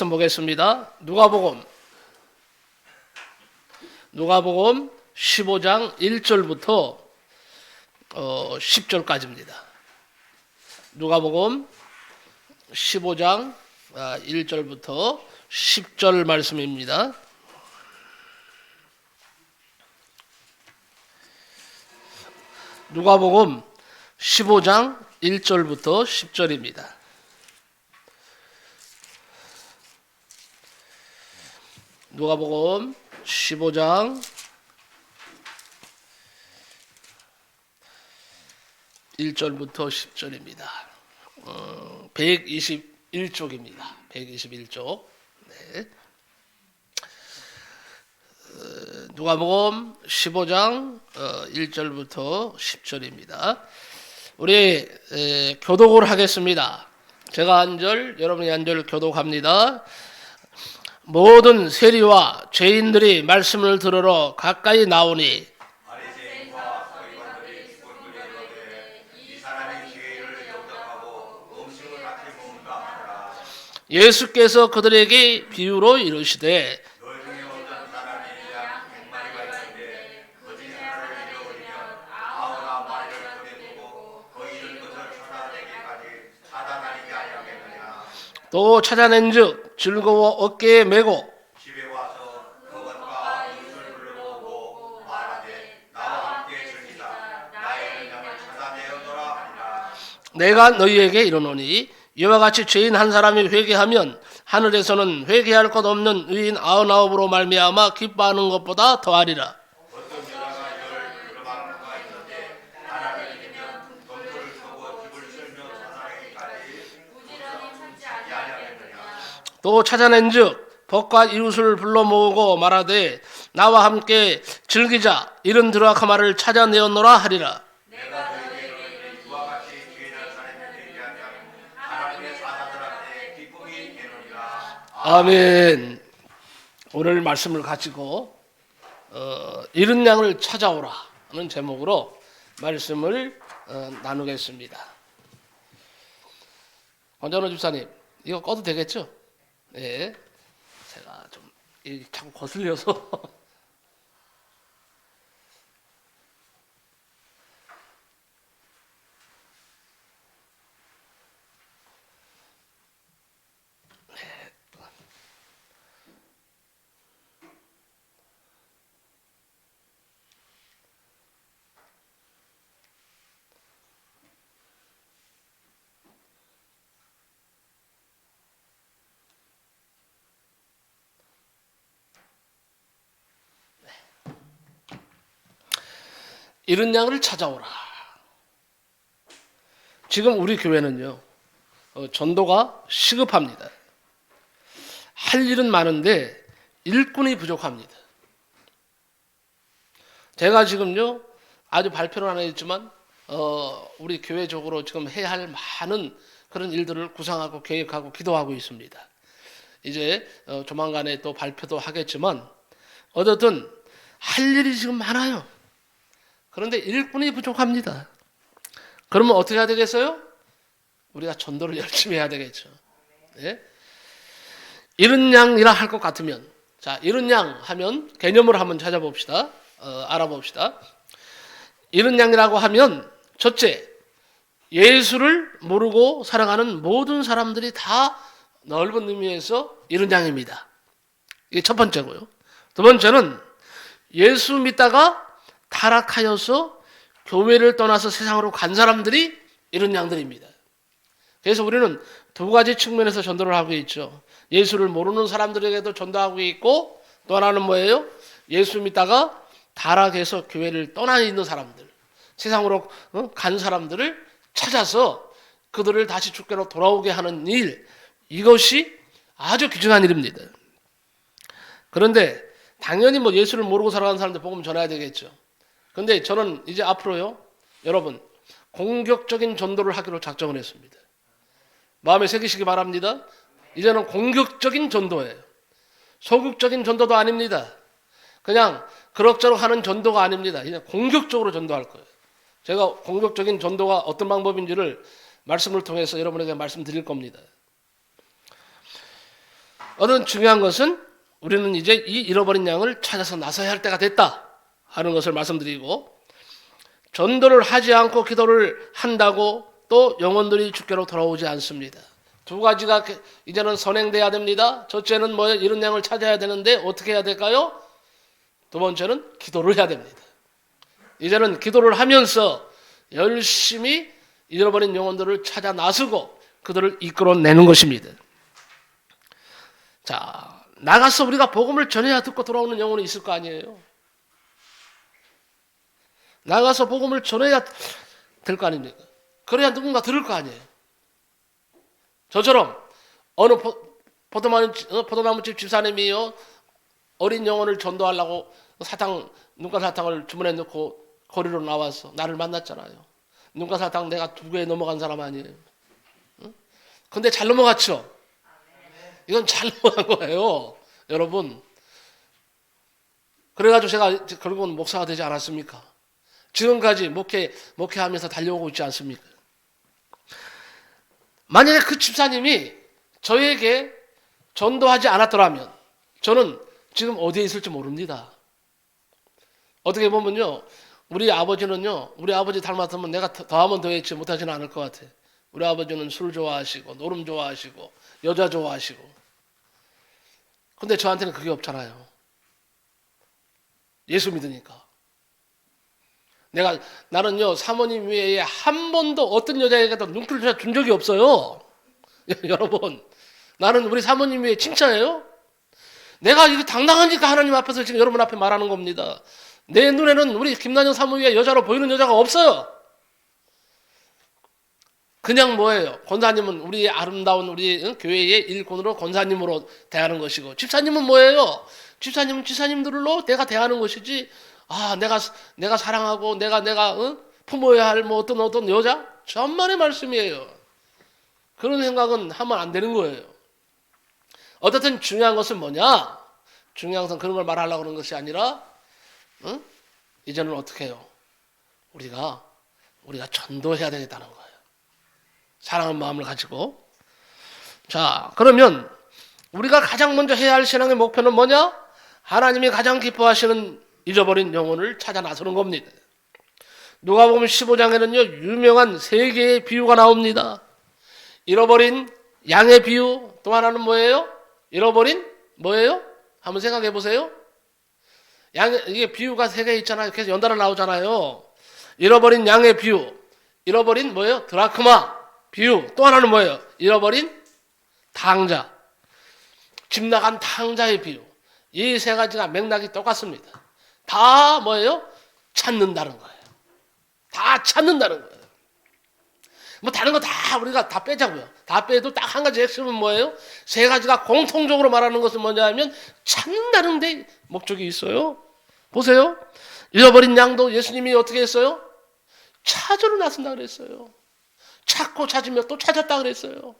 보겠습니다. 누가복음 15장 1절부터 10절까지입니다. 누가복음 15장 1절부터 10절 말씀입니다. 누가복음 15장 1절부터 10절입니다. 누가복음 15장 1절부터 10절입니다. 121쪽입니다. 121쪽. 네. 누가복음 15장 1절부터 10절입니다. 우리 교독을 하겠습니다. 제가 한 절, 여러분이 한 절 교독합니다. 모든 세리와 죄인들이 말씀을 들으러 가까이 나오니 바리새인과 서기관들이 군중에게 이 사람이 죄를 영접하고 음식을 같이 먹는가 하더라. 예수께서 그들에게 비유로 이르시되 너희 중에 어떤 사람이 양 100마리가 있는데 거짓 하나를 잃어버리면 99마리를 보내두고 그 잃은 것을 찾아다니게 아니하겠느냐. 또 찾아낸즉 즐거워 어깨에 메고 집에 와서 그것과 이웃을 불러모으고 말하되 나와 함께 즐기자. 나의 잃은 양을 찾아내어노라 하니라. 내가 너희에게 이르노니 이와 같이 죄인 한 사람이 회개하면 하늘에서는 회개할 것 없는 의인 99으로 말미암아 기뻐하는 것보다 더하리라. 어떤 여자가 10그릇만가 있는데 하나를 잃으면 덤불을 서고 집을 쓸며 찾아내기까지 부지런히 찾지 아니하겠느냐. 또 찾아낸즉 벗과 이웃을 불러 모으고 말하되 나와 함께 즐기자. 이런 드라크마를 찾아내었노라 하리라. 내가 너희에게 이르노니 이와 같이 죄인을 사내는 얘기하면 하나님의 사자들한테 기쁨이 되느니라. 아멘. 오늘 말씀을 가지고 잃은 양을 찾아오라 하는 제목으로 말씀을 나누겠습니다. 권전호 집사님, 이거 꺼도 되겠죠? 네. 제가 좀 자꾸 거슬려서 잃은 양을 찾아오라. 지금 우리 교회는요, 전도가 시급합니다. 할 일은 많은데 일꾼이 부족합니다. 제가 지금요, 아주 발표는 안 했지만 우리 교회적으로 지금 해야 할 많은 그런 일들을 구상하고 계획하고 기도하고 있습니다. 이제 조만간에 또 발표도 하겠지만 어쨌든 할 일이 지금 많아요. 그런데 일꾼이 부족합니다. 그러면 어떻게 해야 되겠어요? 우리가 전도를 열심히 해야 되겠죠. 네? 잃은 양이라 할 것 같으면, 자, 잃은 양 하면 개념을 한번 찾아봅시다. 알아봅시다. 잃은 양이라고 하면 첫째, 예수를 모르고 살아가는 모든 사람들이 다 넓은 의미에서 잃은 양입니다. 이게 첫 번째고요. 두 번째는 예수 믿다가 타락하여서 교회를 떠나서 세상으로 간 사람들이 이런 양들입니다. 그래서 우리는 두 가지 측면에서 전도를 하고 있죠. 예수를 모르는 사람들에게도 전도하고 있고, 또 하나는 뭐예요? 예수 믿다가 타락해서 교회를 떠나 있는 사람들, 세상으로 간 사람들을 찾아서 그들을 다시 주께로 돌아오게 하는 일, 이것이 아주 귀중한 일입니다. 그런데 당연히 뭐 예수를 모르고 살아가는 사람들 복음 전해야 되겠죠. 근데 저는 이제 앞으로요, 여러분, 공격적인 전도를 하기로 작정을 했습니다. 마음에 새기시기 바랍니다. 이제는 공격적인 전도예요. 소극적인 전도도 아닙니다. 그냥 그럭저럭 하는 전도가 아닙니다. 그냥 공격적으로 전도할 거예요. 제가 공격적인 전도가 어떤 방법인지를 말씀을 통해서 여러분에게 말씀드릴 겁니다. 어떤 중요한 것은 우리는 이제 이 잃어버린 양을 찾아서 나서야 할 때가 됐다 하는 것을 말씀드리고, 전도를 하지 않고 기도를 한다고 또 영혼들이 주께로 돌아오지 않습니다. 두 가지가 이제는 선행돼야 됩니다. 첫째는 뭐예요? 이런 양을 찾아야 되는데 어떻게 해야 될까요? 두 번째는 기도를 해야 됩니다. 이제는 기도를 하면서 열심히 잃어버린 영혼들을 찾아 나서고 그들을 이끌어내는 것입니다. 자, 나가서 우리가 복음을 전해야 듣고 돌아오는 영혼이 있을 거 아니에요. 나가서 복음을 전해야 될 거 아닙니까? 그래야 누군가 들을 거 아니에요. 저처럼 어느 포도나무집 집사님이요, 어린 영혼을 전도하려고 눈가 사탕을 주머니에 넣고 거리로 나와서 나를 만났잖아요. 눈가 사탕 내가 2개에 넘어간 사람 아니에요. 응? 근데 잘 넘어갔죠? 이건 잘 넘어간 거예요, 여러분. 그래가지고 제가 결국은 목사가 되지 않았습니까? 지금까지 목회하면서 달려오고 있지 않습니까? 만약에 그 집사님이 저에게 전도하지 않았더라면 저는 지금 어디에 있을지 모릅니다. 어떻게 보면요, 우리 아버지는요, 우리 아버지 닮았으면 내가 더하면 더했지 못하지는 않을 것 같아. 우리 아버지는 술 좋아하시고 노름 좋아하시고 여자 좋아하시고. 근데 저한테는 그게 없잖아요. 예수 믿으니까. 나는요, 사모님 외에 한 번도 어떤 여자에게도 눈길을 준 적이 없어요. 여러분, 나는 우리 사모님 외에 칭찬해요. 내가 이거 당당하니까 하나님 앞에서 지금 여러분 앞에 말하는 겁니다. 내 눈에는 우리 김난영 사모님의 여자로 보이는 여자가 없어요. 그냥 뭐예요? 권사님은 우리 아름다운 우리 교회의 일꾼으로 권사님으로 대하는 것이고, 집사님은 뭐예요? 집사님은 집사님들로 내가 대하는 것이지. 내가 사랑하고 내가 품어야 할 뭐 어떤 여자? 천만의 말씀이에요. 그런 생각은 하면 안 되는 거예요. 어쨌든 중요한 것은 뭐냐? 중요한 것은 그런 걸 말하려고 하는 것이 아니라, 이제는 어떻게 해요? 우리가 전도해야 되겠다는 거예요. 사랑하는 마음을 가지고. 자, 그러면 우리가 가장 먼저 해야 할 신앙의 목표는 뭐냐? 하나님이 가장 기뻐하시는 잊어버린 영혼을 찾아 나서는 겁니다. 누가복음 15장에는요, 유명한 3개의 비유가 나옵니다. 잃어버린 양의 비유, 또 하나는 뭐예요? 잃어버린 뭐예요? 한번 생각해 보세요. 이게 비유가 3개 있잖아요. 계속 연달아 나오잖아요. 잃어버린 양의 비유, 잃어버린 뭐예요? 드라크마 비유, 또 하나는 뭐예요? 잃어버린 탕자, 집 나간 탕자의 비유. 이 3가지가 맥락이 똑같습니다. 다 뭐예요? 찾는다는 거예요. 다 찾는다는 거예요. 뭐 다른 거 다 우리가 다 빼자고요. 다 빼도 딱 한 가지 핵심은 뭐예요? 3가지가 공통적으로 말하는 것은 뭐냐 하면 찾는다는 데 목적이 있어요. 보세요. 잃어버린 양도 예수님이 어떻게 했어요? 찾으러 나선다 그랬어요. 찾고 찾으며 또 찾았다 그랬어요.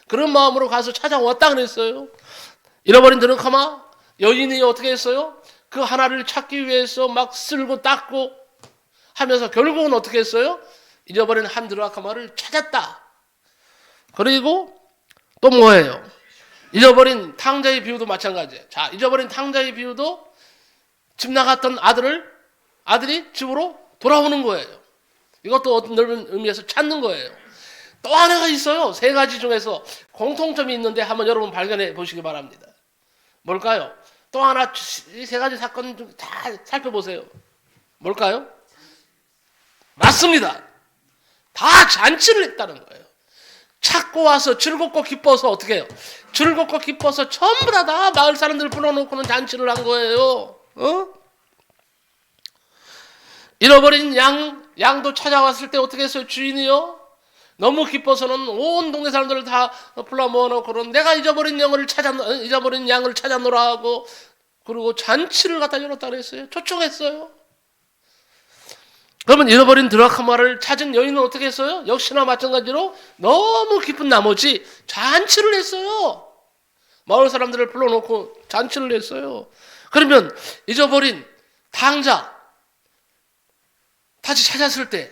그런 마음으로 가서 찾아왔다 그랬어요. 잃어버린 드라크마 여인이 어떻게 했어요? 그 하나를 찾기 위해서 막 쓸고 닦고 하면서 결국은 어떻게 했어요? 잃어버린 한 드라크마를 찾았다. 그리고 또 뭐예요? 잊어버린 탕자의 비유도 마찬가지예요. 자, 잊어버린 탕자의 비유도 집 나갔던 아들이 집으로 돌아오는 거예요. 이것도 어떤 넓은 의미에서 찾는 거예요. 또 하나가 있어요. 3가지 중에서 공통점이 있는데 한번 여러분 발견해 보시기 바랍니다. 뭘까요? 또 하나, 이 3가지 사건 좀 다 살펴보세요. 뭘까요? 맞습니다. 다 잔치를 했다는 거예요. 찾고 와서 즐겁고 기뻐서 어떻게 해요? 즐겁고 기뻐서 전부 다 마을 사람들 불러놓고는 잔치를 한 거예요. 잃어버린 양도 찾아왔을 때 어떻게 했어요? 주인이요? 너무 기뻐서는 온 동네 사람들을 다 불러 모아놓고는 내가 잊어버린 양을 찾아노라 하고, 그리고 잔치를 갖다 열었다 그랬어요. 초청했어요. 그러면 잃어버린 드라크마를 찾은 여인은 어떻게 했어요? 역시나 마찬가지로 너무 기쁜 나머지 잔치를 했어요. 마을 사람들을 불러놓고 잔치를 했어요. 그러면 잊어버린 탕자 다시 찾았을 때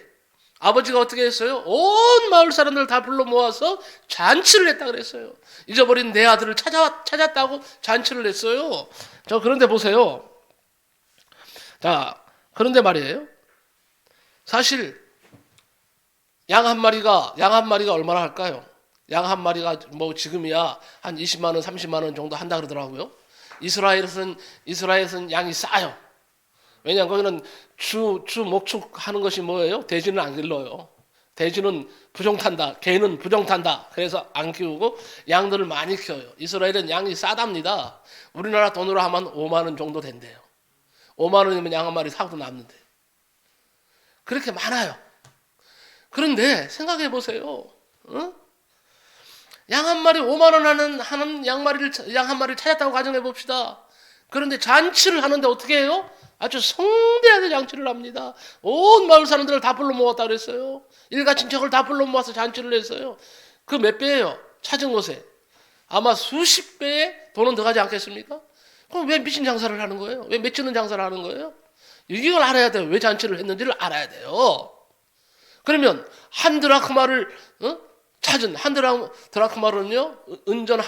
아버지가 어떻게 했어요? 온 마을 사람들 다 불러 모아서 잔치를 했다 그랬어요. 잊어버린 내 아들을 찾았다고 잔치를 했어요. 저 그런데 보세요. 자, 그런데 말이에요. 사실 양 한 마리가 얼마나 할까요? 양 한 마리가 뭐 지금이야 한 20만 원, 30만 원 정도 한다 그러더라고요. 이스라엘에서는 양이 싸요. 왜냐하면 거기는 주 목축하는 것이 뭐예요? 돼지는 안 길러요. 돼지는 부정탄다. 개는 부정탄다. 그래서 안 키우고 양들을 많이 키워요. 이스라엘은 양이 싸답니다. 우리나라 돈으로 하면 5만 원 정도 된대요. 5만 원이면 양 한 마리 사고도 남는데. 그렇게 많아요. 그런데 생각해 보세요. 어? 양 한 마리 5만 원 하는 양 한 마리를 찾았다고 가정해 봅시다. 그런데 잔치를 하는데 어떻게 해요? 아주 성대하게 잔치를 합니다. 온 마을 사람들을 다 불러 모았다 그랬어요. 일가 친척을 다 불러 모아서 잔치를 했어요. 그 몇 배예요? 찾은 곳에. 아마 수십 배의 돈은 더 가지 않겠습니까? 그럼 왜 미친 장사를 하는 거예요? 왜 맺히는 장사를 하는 거예요? 이걸 알아야 돼요. 왜 잔치를 했는지를 알아야 돼요. 그러면 한 드라크마를 찾은 한 드라크마는요 은전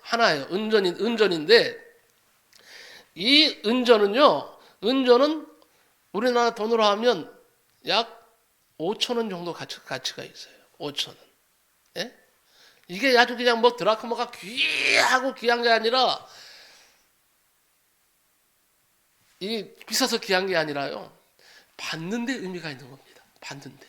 하나예요. 은전인데 이 은전은 우리나라 돈으로 하면 약 5천 원 정도 가치가 있어요. 5천 원. 예? 이게 아주 그냥 뭐 드라크마가 귀하고 귀한 게 아니라 이 비싸서 귀한 게 아니라요. 받는 데 의미가 있는 겁니다. 받는 데.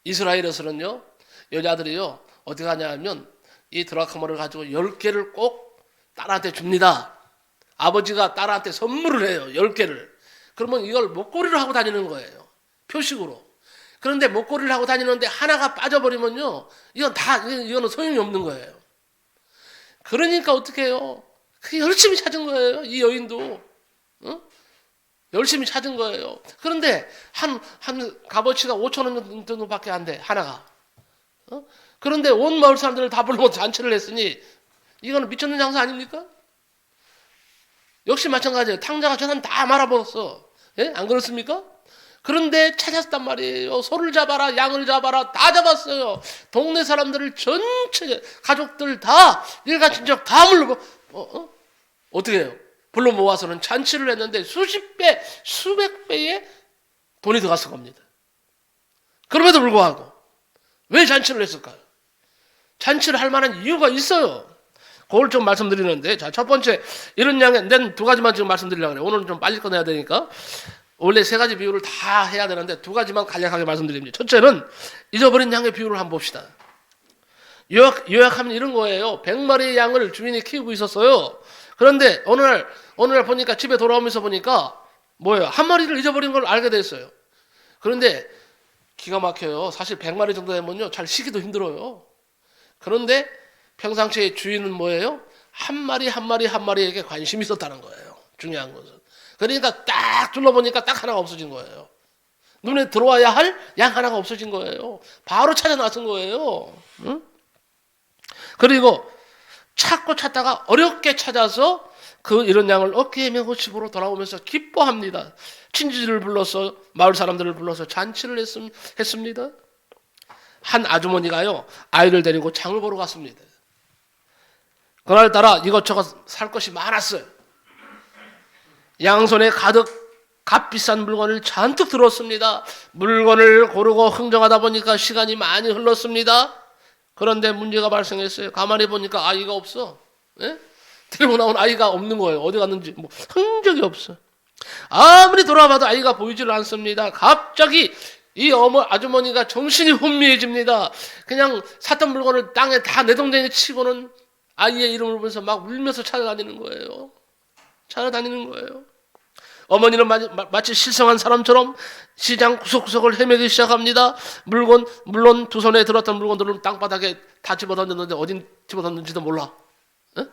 이스라엘에서는요. 여자들이요. 어디 가냐 하면 이 드라크마를 가지고 10개를 꼭 딸한테 줍니다. 아버지가 딸한테 선물을 해요. 10개를. 그러면 이걸 목걸이를 하고 다니는 거예요. 표식으로. 그런데 목걸이를 하고 다니는데 하나가 빠져버리면요. 이거는 소용이 없는 거예요. 그러니까 어떻게 해요? 그 열심히 찾은 거예요. 이 여인도. 열심히 찾은 거예요. 그런데 한 값어치가 5천 원 정도밖에 안 돼. 하나가. 그런데 온 마을 사람들을 다 불러 잔치를 했으니 이거는 미쳤는 장사 아닙니까? 역시 마찬가지예요. 탕자가 저 사람 다 말아먹었어. 예? 안 그렇습니까? 그런데 찾았단 말이에요. 소를 잡아라, 양을 잡아라, 다 잡았어요. 동네 사람들을 전체 가족들 다 일가 친척 다 어떻게 해요? 불러 모아서는 잔치를 했는데 수십 배, 수백 배의 돈이 들어갔을 겁니다. 그럼에도 불구하고 왜 잔치를 했을까요? 잔치를 할 만한 이유가 있어요. 그걸 좀 말씀드리는데, 자, 첫 번째, 이런 양에, 난 두 가지만 지금 말씀드리려고 그래요. 오늘은 좀 빨리 끝내야 되니까. 원래 세 가지 비유를 다 해야 되는데, 두 가지만 간략하게 말씀드립니다. 첫째는, 잊어버린 양의 비유를 한번 봅시다. 요약하면 이런 거예요. 100마리의 양을 주인이 키우고 있었어요. 그런데, 어느 날 보니까, 집에 돌아오면서 보니까, 뭐예요? 한 마리를 잊어버린 걸 알게 됐어요. 그런데, 기가 막혀요. 사실 100마리 정도 되면요, 잘 쉬기도 힘들어요. 그런데, 평상시에 주인은 뭐예요? 한 마리에게 관심이 있었다는 거예요. 중요한 것은. 그러니까 딱 둘러보니까 딱 하나가 없어진 거예요. 눈에 들어와야 할 양 하나가 없어진 거예요. 바로 찾아 나선 거예요. 응? 그리고 찾다가 어렵게 찾아서 이런 양을 어깨에 메고 집으로 돌아오면서 기뻐합니다. 친지들을 불러서 마을 사람들을 불러서 잔치를 했습니다. 한 아주머니가요. 아이를 데리고 장을 보러 갔습니다. 그날따라 이것저것 살 것이 많았어요. 양손에 가득 값비싼 물건을 잔뜩 들었습니다. 물건을 고르고 흥정하다 보니까 시간이 많이 흘렀습니다. 그런데 문제가 발생했어요. 가만히 보니까 아이가 없어. 예? 들고 나온 아이가 없는 거예요. 어디 갔는지 흔적이 없어. 아무리 돌아봐도 아이가 보이지를 않습니다. 갑자기 이 아주머니가 정신이 혼미해집니다. 그냥 샀던 물건을 땅에 다 내동댕이 치고는 아이의 이름을 보면서 막 울면서 찾아다니는 거예요. 어머니는 마치 실성한 사람처럼 시장 구석구석을 헤매기 시작합니다. 물론 두 손에 들었던 물건들은 땅바닥에 다 집어던졌는데 어딘 집어던졌는지도 몰라. 에?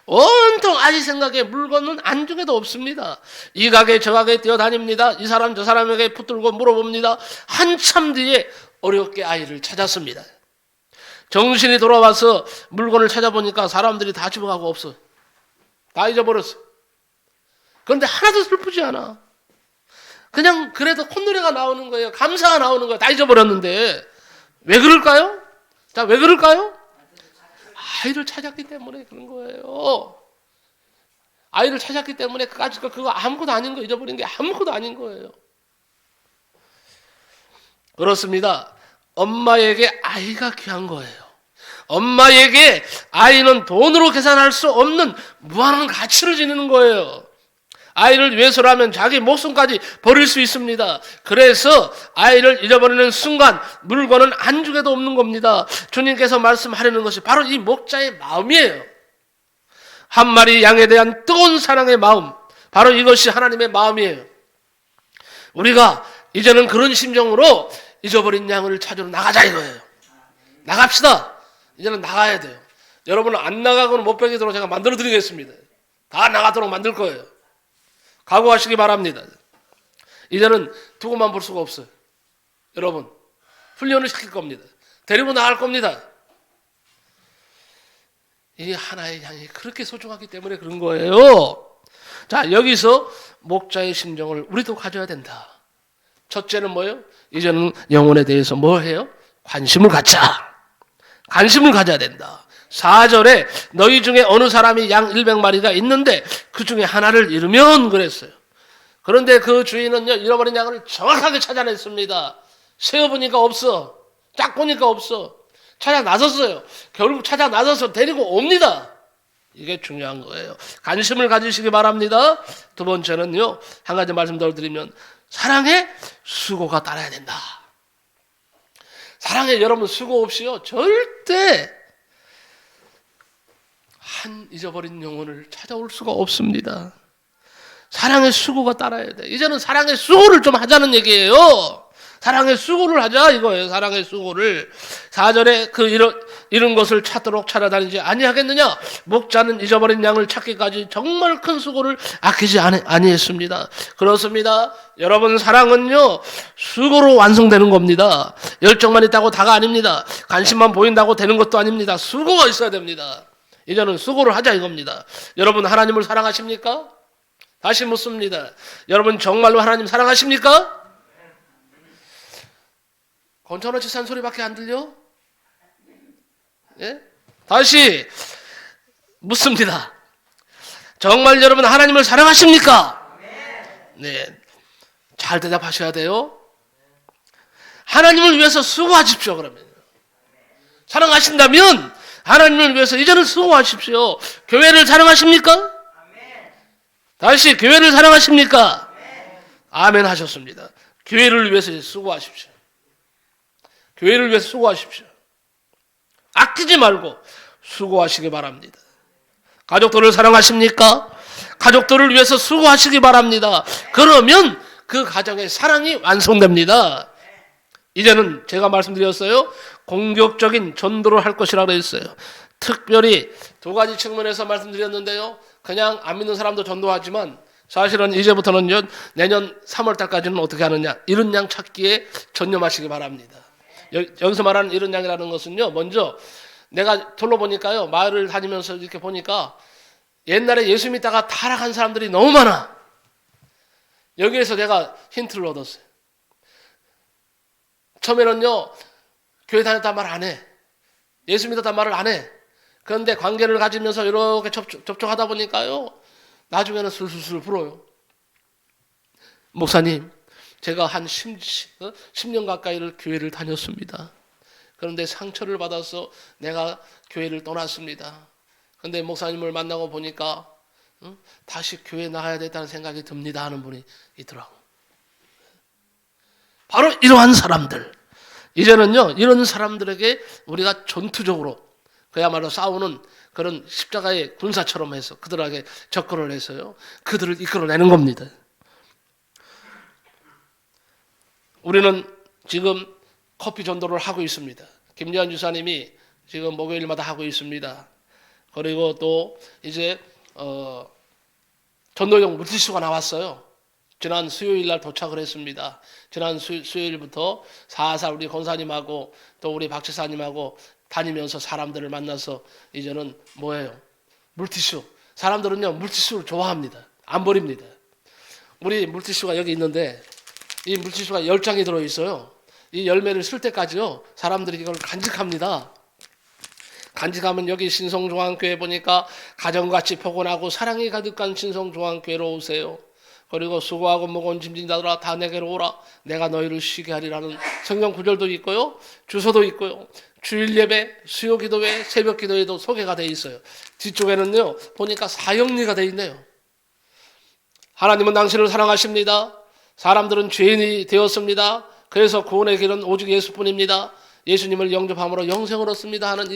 온통 아이 생각에 물건은 안중에도 없습니다. 이 가게 저 가게 뛰어다닙니다. 이 사람 저 사람에게 붙들고 물어봅니다. 한참 뒤에 어렵게 아이를 찾았습니다. 정신이 돌아와서 물건을 찾아보니까 사람들이 다 집어가고 없어. 다 잊어버렸어. 그런데 하나도 슬프지 않아. 그냥 그래도 콧노래가 나오는 거예요. 감사가 나오는 거예요. 다 잊어버렸는데. 왜 그럴까요? 자, 왜 그럴까요? 아이를 찾았기 때문에 그런 거예요. 아이를 찾았기 때문에 그거 아무것도 아닌 거 잊어버린 게 아무것도 아닌 거예요. 그렇습니다. 엄마에게 아이가 귀한 거예요. 엄마에게 아이는 돈으로 계산할 수 없는 무한한 가치를 지니는 거예요. 아이를 위해서라면 자기 목숨까지 버릴 수 있습니다. 그래서 아이를 잃어버리는 순간 물건은 한 주에도 없는 겁니다. 주님께서 말씀하려는 것이 바로 이 목자의 마음이에요. 한 마리 양에 대한 뜨거운 사랑의 마음, 바로 이것이 하나님의 마음이에요. 우리가 이제는 그런 심정으로 잊어버린 양을 찾으러 나가자 이거예요. 나갑시다. 이제는 나가야 돼요. 여러분은 안 나가고는 못 베기도록 제가 만들어 드리겠습니다. 다 나가도록 만들 거예요. 각오하시기 바랍니다. 이제는 두고만 볼 수가 없어요. 여러분, 훈련을 시킬 겁니다. 데리고 나갈 겁니다. 이 하나의 양이 그렇게 소중하기 때문에 그런 거예요. 자, 여기서 목자의 심정을 우리도 가져야 된다. 첫째는 뭐예요? 이제는 영혼에 대해서 뭐 해요? 관심을 갖자. 관심을 가져야 된다. 4절에 너희 중에 어느 사람이 양 100마리가 있는데 그 중에 하나를 잃으면 그랬어요. 그런데 그 주인은요, 잃어버린 양을 정확하게 찾아냈습니다. 세어보니까 없어. 짝 보니까 없어. 찾아 나섰어요. 결국 찾아 나서서 데리고 옵니다. 이게 중요한 거예요. 관심을 가지시기 바랍니다. 두 번째는요, 한 가지 말씀 더 드리면 사랑에 수고가 따라야 된다. 사랑에 여러분 수고 없이요, 절대 한 잊어버린 영혼을 찾아올 수가 없습니다. 사랑의 수고가 따라야 돼. 이제는 사랑의 수고를 좀 하자는 얘기예요. 사랑의 수고를 하자 이거예요. 사랑의 수고를. 4절에 그 잃은 것을 찾도록 찾아다니지 아니하겠느냐. 목자는 잊어버린 양을 찾기까지 정말 큰 수고를 아끼지 아니했습니다. 그렇습니다. 여러분, 사랑은요 수고로 완성되는 겁니다. 열정만 있다고 다가 아닙니다. 관심만 보인다고 되는 것도 아닙니다. 수고가 있어야 됩니다. 이제는 수고를 하자 이겁니다. 여러분, 하나님을 사랑하십니까? 다시 묻습니다. 여러분, 정말로 하나님 사랑하십니까? 건천어치 산소리밖에 안 들려? 예? 다시 묻습니다. 정말 여러분 하나님을 사랑하십니까? 네, 잘 대답하셔야 돼요. 하나님을 위해서 수고하십시오. 그러면 사랑하신다면 하나님을 위해서 이제는 수고하십시오. 교회를 사랑하십니까? 다시 교회를 사랑하십니까? 아멘 하셨습니다. 교회를 위해서 수고하십시오. 교회를 위해서 수고하십시오. 아끼지 말고 수고하시기 바랍니다. 가족들을 사랑하십니까? 가족들을 위해서 수고하시기 바랍니다. 그러면 그 가정의 사랑이 완성됩니다. 이제는 제가 말씀드렸어요. 공격적인 전도를 할 것이라고 했어요. 특별히 두 가지 측면에서 말씀드렸는데요. 그냥 안 믿는 사람도 전도하지만 사실은 이제부터는요, 내년 3월 달까지는 어떻게 하느냐, 잃은 양 찾기에 전념하시기 바랍니다. 여기서 말하는 잃은 양이라는 것은요, 먼저 내가 둘러보니까요, 마을을 다니면서 이렇게 보니까 옛날에 예수 믿다가 타락한 사람들이 너무 많아. 여기에서 내가 힌트를 얻었어요. 처음에는요, 교회 다녔단 말 안 해. 예수 믿었단 말을 안 해. 그런데 관계를 가지면서 이렇게 접촉하다 보니까요, 나중에는 술술술 불어요. 목사님, 제가 한 10년 가까이를 교회를 다녔습니다. 그런데 상처를 받아서 내가 교회를 떠났습니다. 그런데 목사님을 만나고 보니까 다시 교회 나가야 되겠다는 생각이 듭니다 하는 분이 있더라고. 바로 이러한 사람들. 이제는요, 이런 사람들에게 우리가 전투적으로 그야말로 싸우는 그런 십자가의 군사처럼 해서 그들에게 접근을 해서요, 그들을 이끌어내는 겁니다. 우리는 지금 커피 전도를 하고 있습니다. 김재환 주사님이 지금 목요일마다 하고 있습니다. 그리고 또 이제 전도용 물티슈가 나왔어요. 지난 수요일 날 도착을 했습니다. 지난 수요일부터 사사 우리 권사님하고 또 우리 박 지사님하고 다니면서 사람들을 만나서 이제는 뭐예요? 물티슈. 사람들은요, 물티슈를 좋아합니다. 안 버립니다. 우리 물티슈가 여기 있는데 이 물티슈가 10장이 들어있어요. 이 열매를 쓸 때까지요 사람들이 이걸 간직합니다. 간직하면 여기 신성중앙교회 보니까 가정같이 포근하고 사랑이 가득한 신성중앙교회로 오세요. 그리고 수고하고 무거운 짐진 자들아 다 내게로 오라 내가 너희를 쉬게 하리라는 성경 구절도 있고요. 주소도 있고요. 주일 예배, 수요 기도회, 새벽 기도회도 소개가 돼 있어요. 뒤쪽에는요 보니까 사형리가 돼 있네요. 하나님은 당신을 사랑하십니다. 사람들은 죄인이 되었습니다. 그래서 구원의 길은 오직 예수뿐입니다. 예수님을 영접함으로 영생을 얻습니다 하는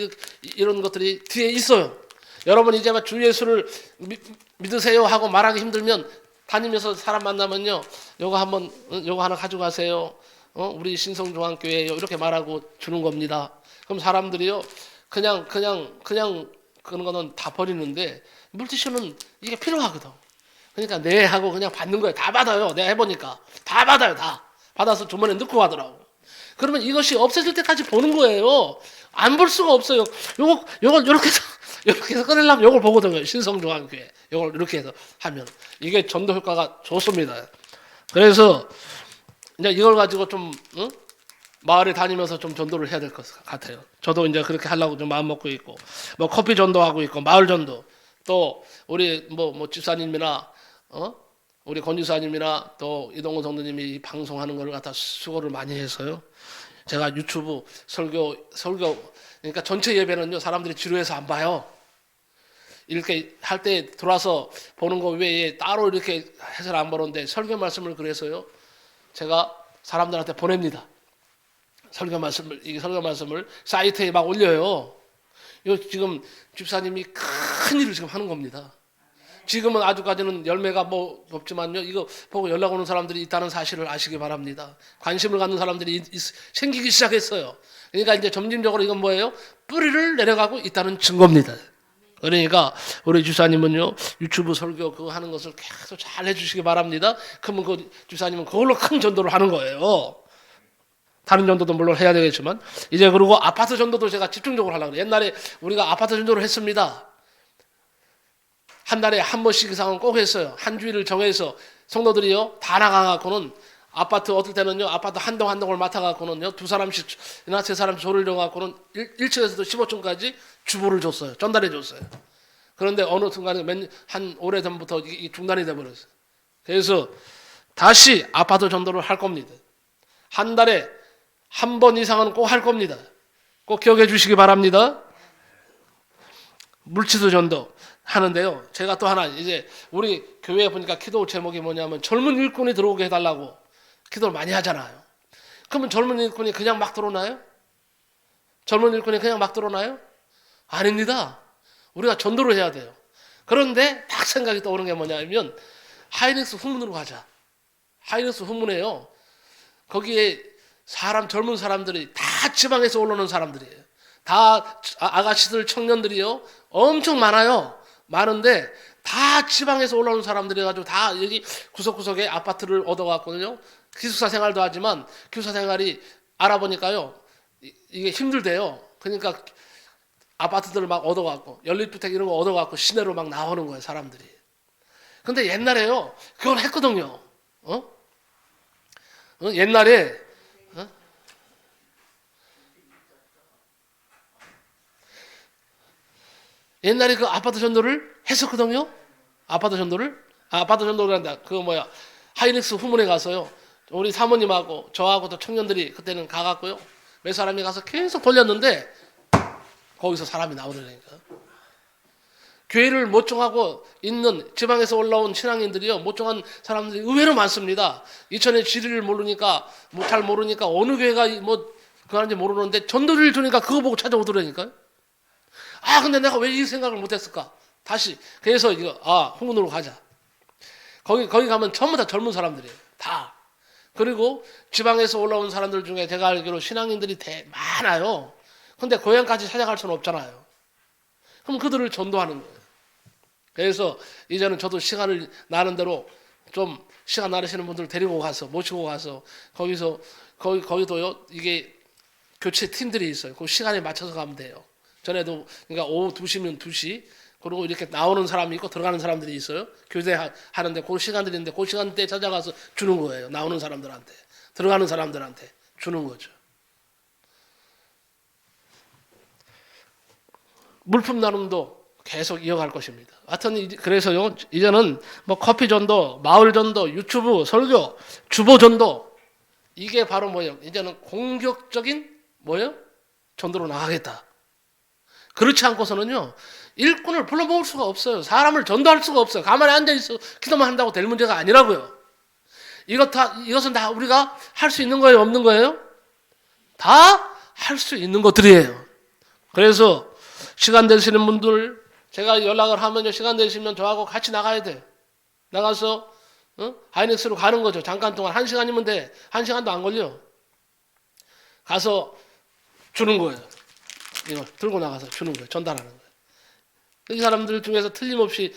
이런 것들이 뒤에 있어요. 여러분 이제 주 예수를 믿으세요 하고 말하기 힘들면 다니면서 사람 만나면요 요거 한번 요거 하나 가져가세요. 우리 신성중앙교회에 이렇게 말하고 주는 겁니다. 그럼 사람들이요 그냥 그런 거는 다 버리는데 물티슈는 이게 필요하거든. 그러니까 네 하고 그냥 받는 거예요. 다 받아요. 내가 해보니까 다 받아요. 다 받아서 주머니에 넣고 가더라고. 그러면 이것이 없어질 때까지 보는 거예요. 안 볼 수가 없어요. 요걸 이렇게 해서 꺼내려면 요걸 보거든요. 신성중앙교회 요걸 이렇게 해서 하면 이게 전도 효과가 좋습니다. 그래서 이제 이걸 가지고 좀 마을에 다니면서 좀 전도를 해야 될 것 같아요. 저도 이제 그렇게 하려고 좀 마음 먹고 있고 뭐 커피 전도하고 있고 마을 전도 또 우리 뭐 집사님이나 우리 권지사님이나 또 이동훈 성도님이 이 방송하는 걸 갖다 수고를 많이 해서요. 제가 유튜브 설교 그러니까 전체 예배는요 사람들이 지루해서 안 봐요. 이렇게 할 때 들어와서 보는 거 외에 따로 이렇게 해서 안 보는데 설교 말씀을 그래서요 제가 사람들한테 보냅니다. 설교 말씀을 사이트에 막 올려요. 이거 지금 집사님이 큰 일을 지금 하는 겁니다. 지금은 아주까지는 열매가 뭐 없지만요. 이거 보고 연락 오는 사람들이 있다는 사실을 아시기 바랍니다. 관심을 갖는 사람들이 생기기 시작했어요. 그러니까 이제 점진적으로 이건 뭐예요? 뿌리를 내려가고 있다는 증거입니다. 그러니까 우리 집사님은요 유튜브 설교 그거 하는 것을 계속 잘 해주시기 바랍니다. 그러면 그 집사님은 그걸로 큰 전도를 하는 거예요. 다른 전도도 물론 해야 되겠지만 이제 그리고 아파트 전도도 제가 집중적으로 하려고 그래요. 옛날에 우리가 아파트 전도를 했습니다. 한 달에 한 번씩 이상은 꼭 했어요. 한 주일을 정해서 성도들이요 다 나가갖고는 아파트 어떨 때는요 아파트 한 동 한 동을 맡아갖고는요 두 사람씩이나 세 사람씩 조를 정갖고는 1층에서도 15층까지 주보를 줬어요. 전달해 줬어요. 그런데 어느 순간에 한 오래전부터 이 중단이 돼버렸어요. 그래서 다시 아파트 전도를 할 겁니다. 한 달에 한 번 이상은 꼭 할 겁니다. 꼭 기억해 주시기 바랍니다. 물치도 전도 하는데요. 제가 또 하나 이제 우리 교회에 보니까 기도 제목이 뭐냐면 젊은 일꾼이 들어오게 해달라고 기도를 많이 하잖아요. 그러면 젊은 일꾼이 그냥 막 들어오나요? 젊은 일꾼이 그냥 막 들어오나요? 아닙니다. 우리가 전도를 해야 돼요. 그런데 딱 생각이 떠오르는 게 뭐냐면 하이닉스 후문으로 가자. 하이닉스 후문에요. 거기에 젊은 사람들이 다 지방에서 올라오는 사람들이에요. 다 아가씨들 청년들이요. 엄청 많아요. 많은데 다 지방에서 올라오는 사람들이 가지고 다 여기 구석구석에 아파트를 얻어갔거든요. 기숙사 생활도 하지만 기숙사 생활이 알아보니까요. 이게 힘들대요. 그러니까 아파트들을 막 얻어갖고 연립주택 이런 거 얻어갖고 시내로 막 나오는 거예요. 사람들이. 근데 옛날에요. 그걸 했거든요. 옛날에 옛날에 그 아파트 전도를 했었거든요. 아파트 전도를 한다. 그거 뭐야? 하이닉스 후문에 가서요. 우리 사모님하고 저하고 또 청년들이 그때는 가갖고요. 몇 사람이 가서 계속 돌렸는데 거기서 사람이 나오더라니까. 교회를 모종하고 있는 지방에서 올라온 신앙인들이요. 모종한 사람들이 의외로 많습니다. 이천의 지리를 모르니까 잘 모르니까 어느 교회가 뭐 그거 하는지 모르는데 전도를 주니까 그거 보고 찾아오더라니까요. 근데 내가 왜 이 생각을 못했을까? 다시 그래서 후문으로 가자. 거기 가면 전부 다 젊은 사람들이에요. 다. 그리고 지방에서 올라온 사람들 중에 제가 알기로 신앙인들이 많아요. 근데 고향까지 찾아갈 수는 없잖아요. 그럼 그들을 전도하는 거예요. 그래서 이제는 저도 시간을 나는 대로 좀 시간 나르시는 분들 데리고 가서 모시고 가서 거기도요 이게 교체 팀들이 있어요. 그 시간에 맞춰서 가면 돼요. 전에도 그러니까 오후 2시면 2시, 그리고 이렇게 나오는 사람이 있고 들어가는 사람들이 있어요. 교대하는데 그 시간들인데 그 시간대에 찾아가서 주는 거예요. 나오는 사람들한테, 들어가는 사람들한테 주는 거죠. 물품 나눔도 계속 이어갈 것입니다. 하여튼 그래서요, 이제는 뭐 커피 전도, 마을 전도, 유튜브 설교, 주보 전도, 이게 바로 뭐예요? 이제는 공격적인 뭐예요? 전도로 나가겠다. 그렇지 않고서는요, 일꾼을 불러 모을 수가 없어요. 사람을 전도할 수가 없어요. 가만히 앉아 있어 기도만 한다고 될 문제가 아니라고요. 이것은 다 우리가 할 수 있는 거예요, 없는 거예요? 다 할 수 있는 것들이에요. 그래서 시간 되시는 분들, 제가 연락을 하면요, 시간 되시면 저하고 같이 나가야 돼. 나가서 하이닉스로 가는 거죠. 잠깐 동안 1시간이면 돼. 1시간도 안 걸려. 가서 주는 거예요. 이걸 들고 나가서 주는 거예요. 전달하는 거예요. 이 사람들 중에서 틀림없이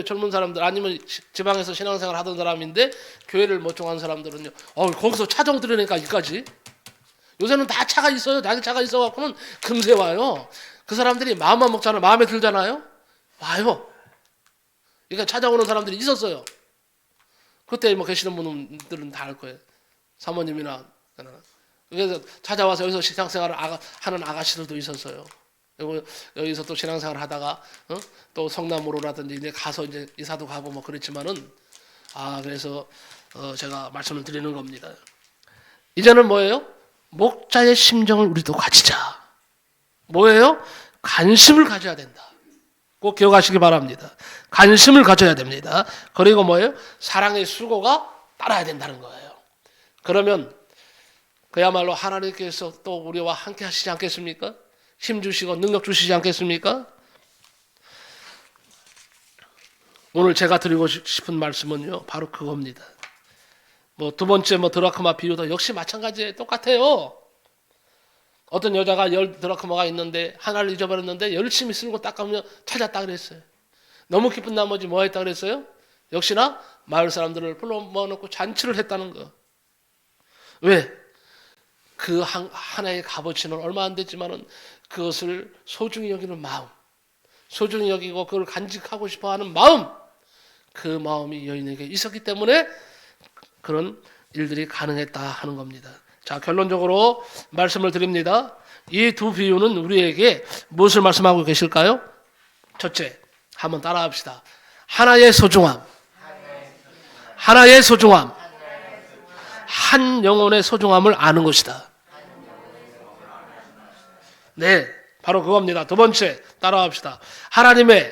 젊은 사람들, 아니면 지방에서 신앙생활 하던 사람인데 교회를 못 정한 사람들은요, 거기서 차정 들으니까 여기까지. 요새는 다 차가 있어요. 자기 차가 있어갖고는 금세 와요. 그 사람들이 마음만 먹잖아요. 마음에 들잖아요. 와요. 그러니까 찾아오는 사람들이 있었어요. 그때 뭐 계시는 분들은 다 알 거예요. 사모님이나. 그래서 찾아와서 여기서 신앙생활을 하는 아가씨들도 있었어요. 그리고 여기서 또 신앙생활 하다가 또 성남으로라든지 이제 가서 이제 이사도 가고 뭐 그랬지만은, 그래서 제가 말씀을 드리는 겁니다. 이제는 뭐예요? 목자의 심정을 우리도 가지자. 뭐예요? 관심을 가져야 된다. 꼭 기억하시기 바랍니다. 관심을 가져야 됩니다. 그리고 뭐예요? 사랑의 수고가 따라야 된다는 거예요. 그러면 그야말로 하나님께서 또 우리와 함께 하시지 않겠습니까? 힘 주시고 능력 주시지 않겠습니까? 오늘 제가 드리고 싶은 말씀은요, 바로 그겁니다. 뭐 두 번째 드라크마 비유도 역시 마찬가지예요. 똑같아요. 어떤 여자가 10 드라크마가 있는데 하나를 잊어버렸는데 열심히 쓸고 닦으며 찾았다 그랬어요. 너무 기쁜 나머지 뭐 했다 그랬어요? 역시나 마을 사람들을 불러 모아놓고 잔치를 했다는 거. 왜? 그 하나의 값어치는 얼마 안 됐지만은 그것을 소중히 여기는 마음, 소중히 여기고 그걸 간직하고 싶어하는 마음, 그 마음이 여인에게 있었기 때문에 그런 일들이 가능했다 하는 겁니다. 자, 결론적으로 말씀을 드립니다. 이 두 비유는 우리에게 무엇을 말씀하고 계실까요? 첫째, 한번 따라합시다. 하나의 소중함, 하나의 소중함, 한 영혼의 소중함을 아는 것이다. 네, 바로 그겁니다. 두 번째, 따라합시다. 하나님의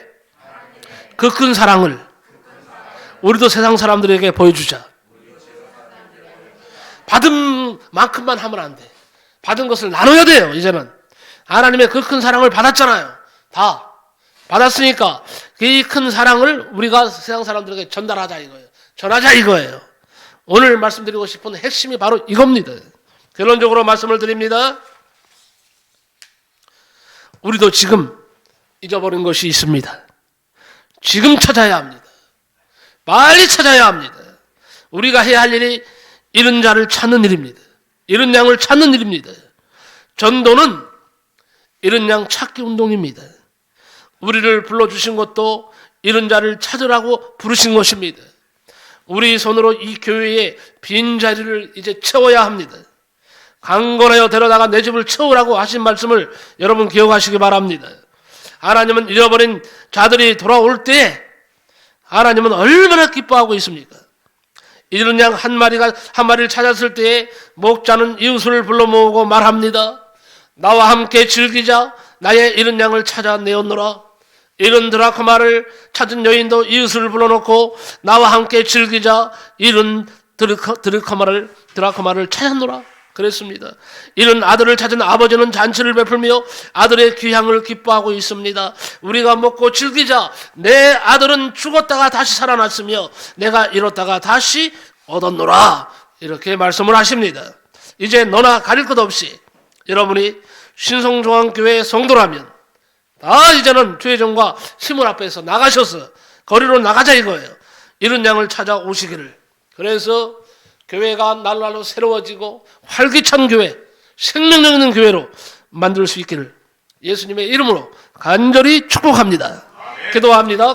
그 큰 사랑을 우리도 세상 사람들에게 보여주자. 받은 만큼만 하면 안 돼. 받은 것을 나눠야 돼요. 이제는 하나님의 그 큰 사랑을 받았잖아요. 다 받았으니까 이 큰 사랑을 우리가 세상 사람들에게 전달하자 이거예요. 전하자 이거예요. 오늘 말씀드리고 싶은 핵심이 바로 이겁니다. 결론적으로 말씀을 드립니다. 우리도 지금 잊어버린 것이 있습니다. 지금 찾아야 합니다. 빨리 찾아야 합니다. 우리가 해야 할 일이 잃은 자를 찾는 일입니다. 잃은 양을 찾는 일입니다. 전도는 잃은 양 찾기 운동입니다. 우리를 불러주신 것도 잃은 자를 찾으라고 부르신 것입니다. 우리 손으로 이 교회의 빈자리를 이제 채워야 합니다. 강건하여 데려다가 내 집을 채우라고 하신 말씀을 여러분 기억하시기 바랍니다. 하나님은 잃어버린 자들이 돌아올 때 하나님은 얼마나 기뻐하고 있습니까? 잃은 양 한 마리를 찾았을 때에 목자는 이웃을 불러 모으고 말합니다. 나와 함께 즐기자. 나의 잃은 양을 찾아내었노라. 잃은 드라크마를 찾은 여인도 이웃을 불러놓고 나와 함께 즐기자. 잃은 드라크마를 찾았노라. 그랬습니다. 잃은 아들을 찾은 아버지는 잔치를 베풀며 아들의 귀향을 기뻐하고 있습니다. 우리가 먹고 즐기자. 내 아들은 죽었다가 다시 살아났으며 내가 잃었다가 다시 얻었노라. 이렇게 말씀을 하십니다. 이제 너나 가릴 것 없이 여러분이 신성중앙교회의 성도라면 다 이제는 주의정과 시문 앞에서 나가셔서 거리로 나가자 이거예요. 잃은 양을 찾아오시기를. 그래서 교회가 날로 새로워지고 활기찬 교회, 생명력 있는 교회로 만들 수 있기를 예수님의 이름으로 간절히 축복합니다. 기도합니다.